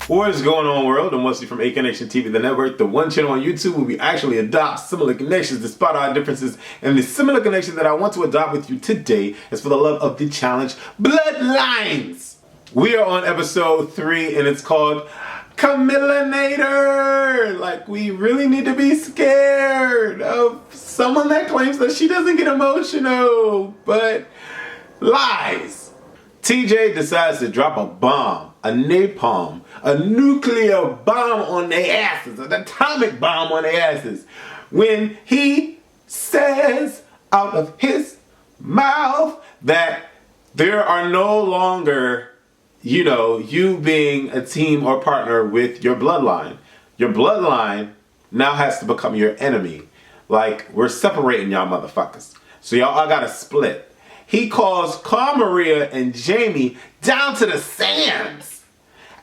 What is going on, world? I'm Wesley from A Connection TV, the network, the one channel on YouTube where we actually adopt similar connections despite our differences. And the similar connection that I want to adopt with you today is for the love of the challenge, Bloodlines. We are on episode 3 and it's called Camilanator. Like, we really need to be scared of someone that claims that she doesn't get emotional, but lies. TJ decides to drop a bomb, a napalm, a nuclear bomb on their asses, an atomic bomb on their asses, when he says out of his mouth that there are no longer, you being a team or partner with your bloodline. Your bloodline now has to become your enemy. Like, we're separating y'all motherfuckers. So y'all all gotta split. He calls Cara Maria and Jamie down to the sands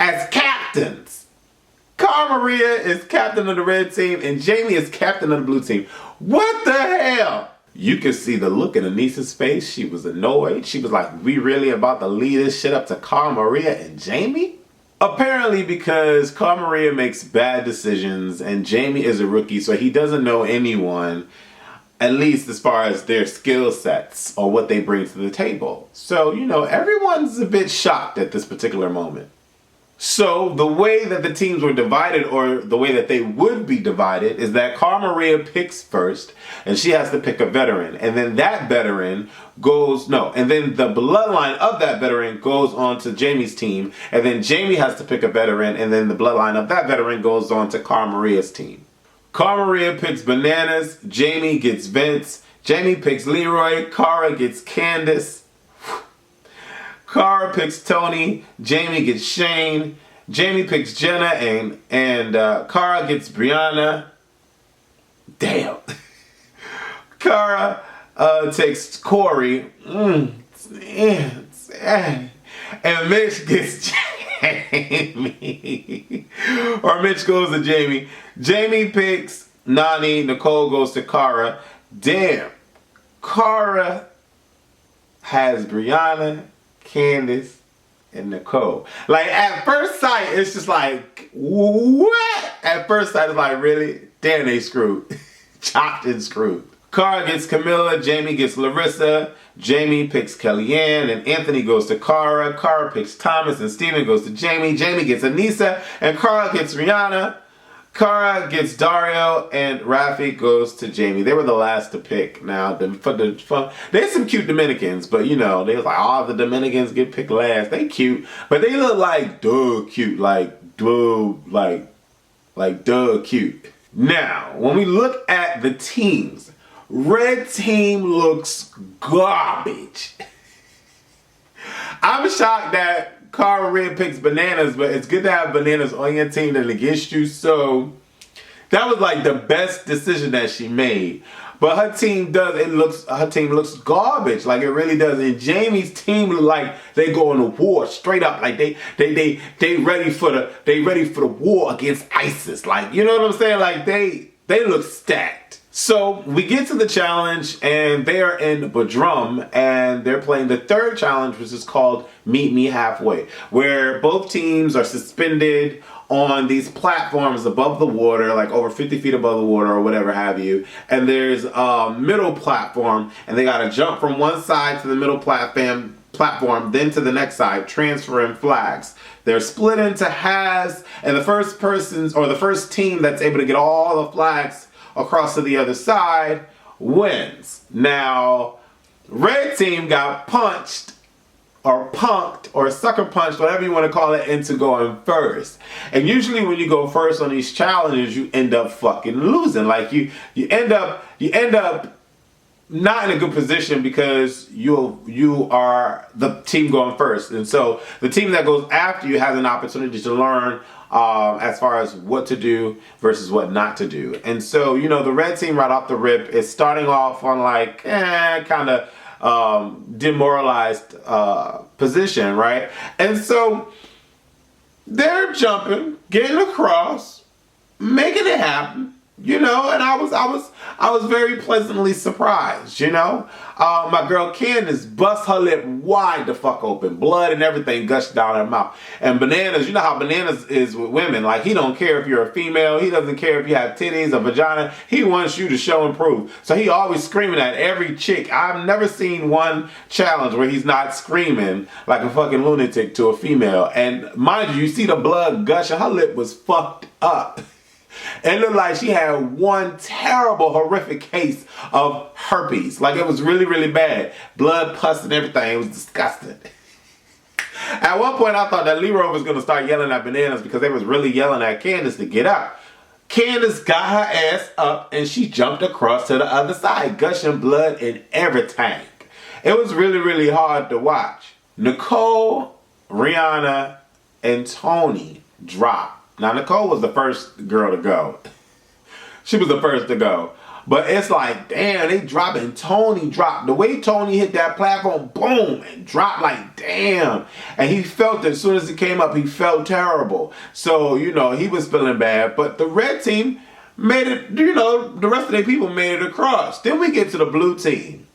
as captains. Cara Maria is captain of the red team and Jamie is captain of the blue team. What the hell? You could see the look in Aneesa's face. She was annoyed. She was like, we really about to lead this shit up to Cara Maria and Jamie? Apparently because Cara Maria makes bad decisions and Jamie is a rookie, so he doesn't know anyone, at least as far as their skill sets or what they bring to the table. So, everyone's a bit shocked at this particular moment. So, the way that the teams were divided, or the way that they would be divided, is that Cara Maria picks first, and she has to pick a veteran. And then that veteran and then the bloodline of that veteran goes on to Jamie's team, and then Jamie has to pick a veteran, and then the bloodline of that veteran goes on to Cara Maria's team. Cara Maria picks Bananas, Jamie gets Vince, Jamie picks Leroy, Cara gets Candice, Cara picks Tony, Jamie gets Shane, Jamie picks Jenna, and Cara gets Brianna. Damn. Cara takes Corey, and Mitch gets Jamie. Or Mitch goes to Jamie. Jamie picks Nany. Nicole goes to Cara. Damn. Cara has Brianna, Candice, and Nicole. Like, at first sight, it's just like, what? At first sight, it's like, really? Damn, they screwed. Chopped and screwed. Cara gets Camila, Jamie gets Larissa, Jamie picks KellyAnne, and Anthony goes to Cara, Cara picks Thomas, and Steven goes to Jamie, Jamie gets Aneesa, and Cara gets Rhianna, Cara gets Dario, and Raphy goes to Jamie. They were the last to pick. Now, there's some cute Dominicans, but they was like, all the Dominicans get picked last. They cute, but they look like cute, like cute. Now, when we look at the teams, red team looks garbage. I'm shocked that Cara Maria picks Bananas, but it's good to have Bananas on your team than against you. So that was like the best decision that she made. But her team looks garbage. Like, it really does. And Jamie's team look like they going to war straight up. Like they ready for the war against ISIS. Like, you know what I'm saying? Like, they look stacked. So we get to the challenge and they are in Bodrum and they're playing the third challenge, which is called Meet Me Halfway, where both teams are suspended on these platforms above the water, like over 50 feet above the water or whatever have you. And there's a middle platform and they got to jump from one side to the middle platform, then to the next side, transferring flags. They're split into halves and the first team that's able to get all the flags across to the other side wins. Now, red team got punched or punked or sucker punched, whatever you want to call it, into going first. And usually when you go first on these challenges, you end up fucking losing. Like, you end up not in a good position because you are the team going first. And so the team that goes after you has an opportunity to learn as far as what to do versus what not to do. And so, the red team right off the rip is starting off on like kind of demoralized position, right? And so they're jumping, getting across, making it happen, You know, and I was very pleasantly surprised, you know. My girl Candice bust her lip wide the fuck open. Blood and everything gushed down her mouth. And Bananas, you know how Bananas is with women. Like, he don't care if you're a female. He doesn't care if you have titties or vagina. He wants you to show and prove. So he always screaming at every chick. I've never seen one challenge where he's not screaming like a fucking lunatic to a female. And mind you, you see the blood gushing. Her lip was fucked up. It looked like she had one terrible, horrific case of herpes. Like, it was really, really bad. Blood, pus, and everything. It was disgusting. At one point, I thought that Leroy was going to start yelling at Bananas because they was really yelling at Candice to get up. Candice got her ass up and she jumped across to the other side, gushing blood in everything. It was really, really hard to watch. Nicole, Rhianna, and Tony dropped. Now, Nicole was the first girl to go. She was the first to go. But it's like, damn, they dropping. Tony dropped. The way Tony hit that platform, boom, and dropped like, damn. And he felt it. As soon as he came up, he felt terrible. So, you know, he was feeling bad. But the red team made it, you know, the rest of the people made it across. Then we get to the blue team.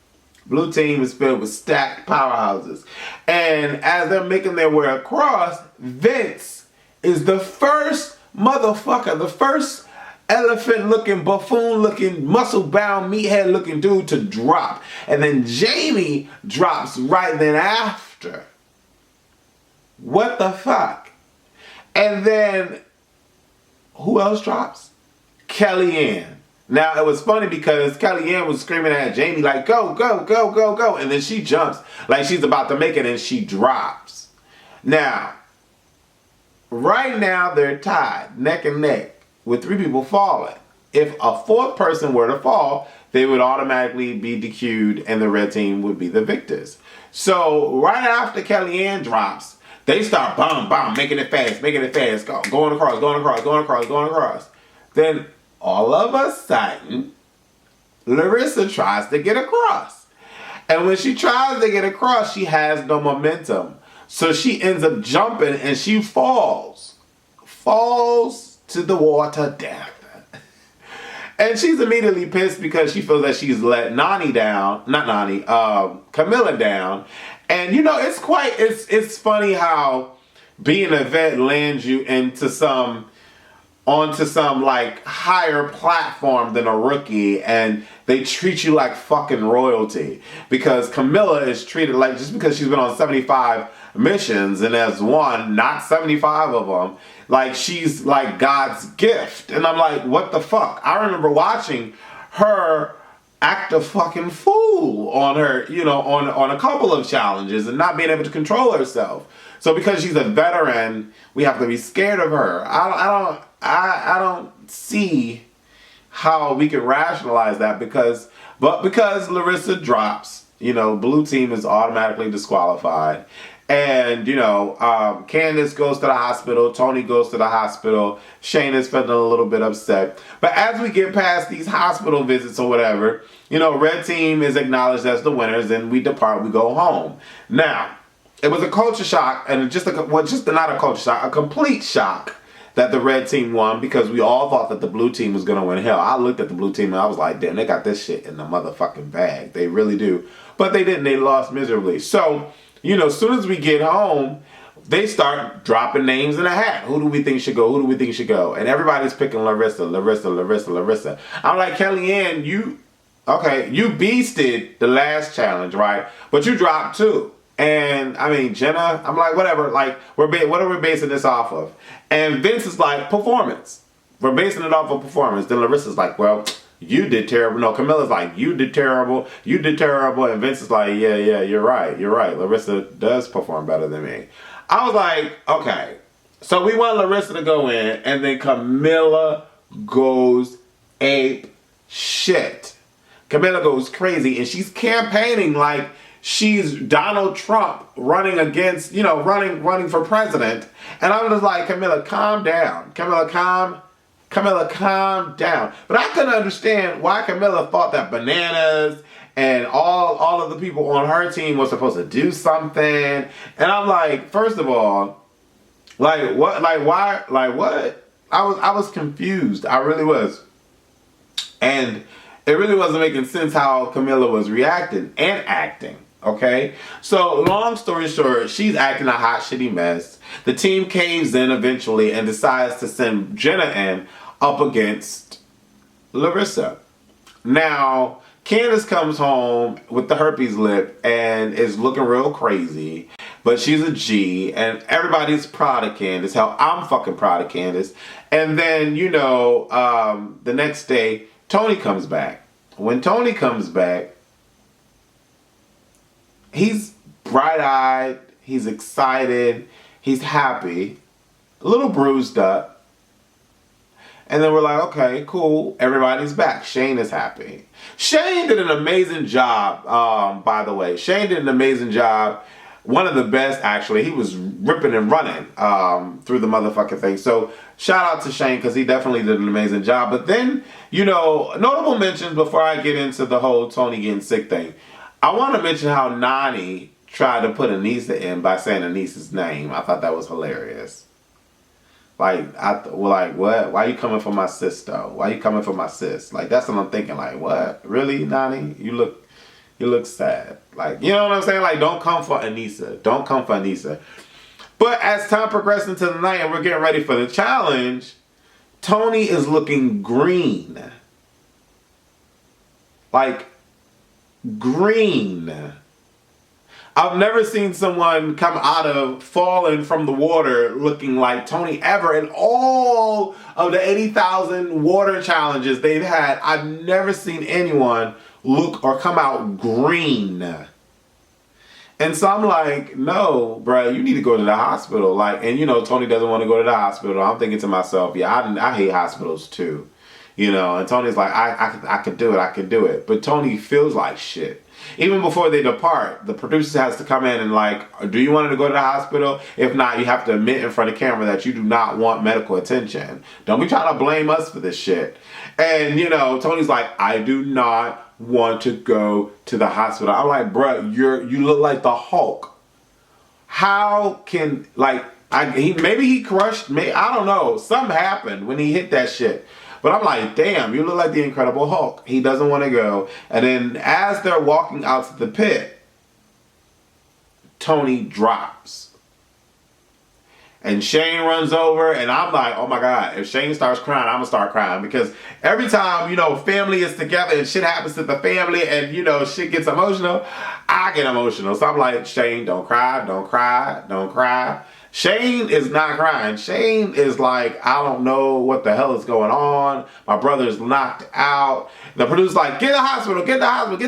Blue team is filled with stacked powerhouses. And as they're making their way across, Vince is the first motherfucker, the first elephant-looking, buffoon-looking, muscle-bound, meathead-looking dude to drop. And then Jamie drops right then after. What the fuck? And then, who else drops? KellyAnne. Now, it was funny because KellyAnne was screaming at Jamie like, go, go, go, go, go. And then she jumps like she's about to make it and she drops. Now, right now, they're tied, neck and neck, with 3 people falling. If a 4th person were to fall, they would automatically be DQ'd and the red team would be the victors. So, right after KellyAnne drops, they start making it fast, going across. Then, all of a sudden, Larissa tries to get across. And when she tries to get across, she has no momentum. So she ends up jumping and she falls to the water death. And she's immediately pissed because she feels that she's let Nany down, Camila down. And you know, it's funny how being a vet lands you onto some like higher platform than a rookie, and they treat you like fucking royalty. Because Camila is treated like, just because she's been on 75 missions and has won not 75 of them, like she's like God's gift. And I'm like, what the fuck? I remember watching her act a fucking fool on her, you know, on a couple of challenges and not being able to control herself. So because she's a veteran, we have to be scared of her. I don't see how we can rationalize that because Larissa drops, you know, blue team is automatically disqualified. And, you know, Candice goes to the hospital. Tony goes to the hospital. Shane is feeling a little bit upset. But as we get past these hospital visits or whatever, you know, red team is acknowledged as the winners and we depart, we go home. Now, it was a culture shock, and not a culture shock, a complete shock that the red team won because we all thought that the blue team was going to win. Hell, I looked at the blue team and I was like, damn, they got this shit in the motherfucking bag. They really do. But they didn't. They lost miserably. So, you know, as soon as we get home, they start dropping names in a hat. Who do we think should go? Who do we think should go? And everybody's picking Larissa. I'm like, KellyAnne, you beasted the last challenge, right? But you dropped too. And I mean, Jenna, I'm like, whatever. Like, what are we basing this off of? And Vince is like, performance. We're basing it off of performance. Then Larissa's like, well, you did terrible. No, Camila's like, you did terrible. And Vince is like, yeah, you're right. Larissa does perform better than me. I was like, okay. So we want Larissa to go in, and then Camila goes ape shit. Camila goes crazy, and she's campaigning like she's Donald Trump running against, you know, running for president. And I'm just like, Camila, calm down. Camila, calm down. But I couldn't understand why Camila thought that Bananas and all of the people on her team were supposed to do something. And I'm like, first of all, like what? Like why? Like what? I was confused. I really was. And it really wasn't making sense how Camila was reacting and acting. Okay? So, long story short, she's acting a hot, shitty mess. The team caves in eventually and decides to send Jenna in up against Larissa. Now, Candice comes home with the herpes lip and is looking real crazy. But she's a G, and everybody's proud of Candice. Hell, I'm fucking proud of Candice. And then, you know, the next day, Tony comes back. When Tony comes back, he's bright-eyed, he's excited, he's happy, a little bruised up. And then we're like, okay, cool, everybody's back. Shane is happy. Shane did an amazing job, by the way. Shane did an amazing job. One of the best, actually. He was ripping and running through the motherfucking thing. So, shout out to Shane, because he definitely did an amazing job. But then, you know, notable mentions before I get into the whole Tony getting sick thing. I want to mention how Nany tried to put Aneesa in by saying Aneesa's name. I thought that was hilarious. Like, what? Why you coming for my sis, though? Why you coming for my sis? Like, that's what I'm thinking. Like, what? Really, Nany? You look sad. Like, you know what I'm saying? Like, don't come for Aneesa. Don't come for Aneesa. But as time progressed into the night and we're getting ready for the challenge, Tony is looking green. Like, green. I've never seen someone come out of falling from the water looking like Tony ever. In all of the 80,000 water challenges they've had, I've never seen anyone look or come out green. And so I'm like, no, bruh, you need to go to the hospital. Like, and you know, Tony doesn't want to go to the hospital. I'm thinking to myself, yeah, I hate hospitals too. You know, and Tony's like, I could do it. But Tony feels like shit. Even before they depart, the producer has to come in and like, do you want to go to the hospital? If not, you have to admit in front of camera that you do not want medical attention. Don't be trying to blame us for this shit. And, you know, Tony's like, I do not want to go to the hospital. I'm like, bruh, you look like the Hulk. How can, like, maybe he crushed me. I don't know. Something happened when he hit that shit. But I'm like, damn, you look like the Incredible Hulk. He doesn't want to go. And then as they're walking out to the pit, Tony drops. And Shane runs over, and I'm like, oh my God, if Shane starts crying, I'm going to start crying. Because every time, you know, family is together and shit happens to the family and, you know, shit gets emotional, I get emotional. So I'm like, Shane, don't cry, don't cry, don't cry. Shane is not crying. Shane is like, I don't know what the hell is going on. My brother's knocked out. The producer's like, get the hospital, get the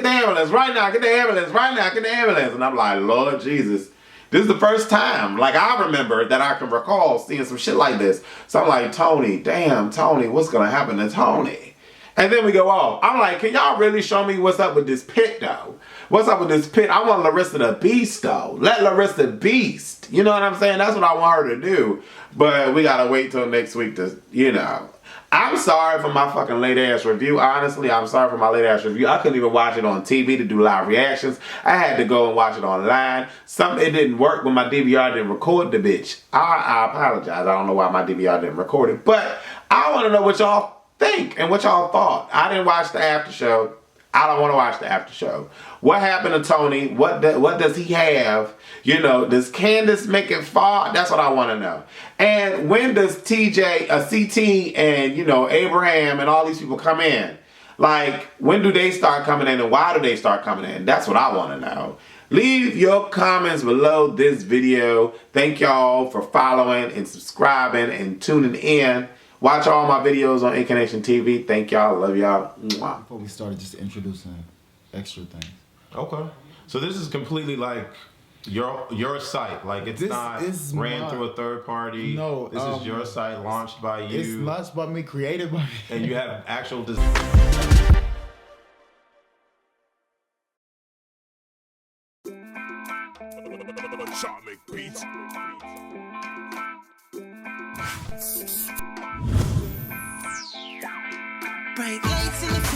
ambulance right now, get the ambulance right now, get the ambulance. And I'm like, Lord Jesus, this is the first time, like I remember, that I can recall seeing some shit like this. So I'm like, Tony, damn, Tony, what's going to happen to Tony? And then we go off. I'm like, can y'all really show me what's up with this pit, though? What's up with this pit? I want Larissa to beast, though. Let Larissa beast. You know what I'm saying? That's what I want her to do. But we got to wait till next week to, you know. I'm sorry for my fucking late-ass review. Honestly, I'm sorry for my late-ass review. I couldn't even watch it on TV to do live reactions. I had to go and watch it online. It didn't work when my DVR didn't record the bitch. I apologize. I don't know why my DVR didn't record it. But I want to know what y'all think and what y'all thought. I didn't watch the after show. I don't want to watch the after show. What happened to Tony? What does he have? You know, does Candice make it far? That's what I want to know. And when does TJ, CT, and, you know, Abraham and all these people come in? Like, when do they start coming in and why do they start coming in? That's what I want to know. Leave your comments below this video. Thank y'all for following and subscribing and tuning in. Watch all my videos on Incarnation TV. Thank y'all. Love y'all. Mwah. Before we started, just introducing extra things. Okay. So this is completely like your site. Like it's not ran through a third party. No. This is your site launched by you. It's launched by me, created by me. And you have actual beats. Bright lights in the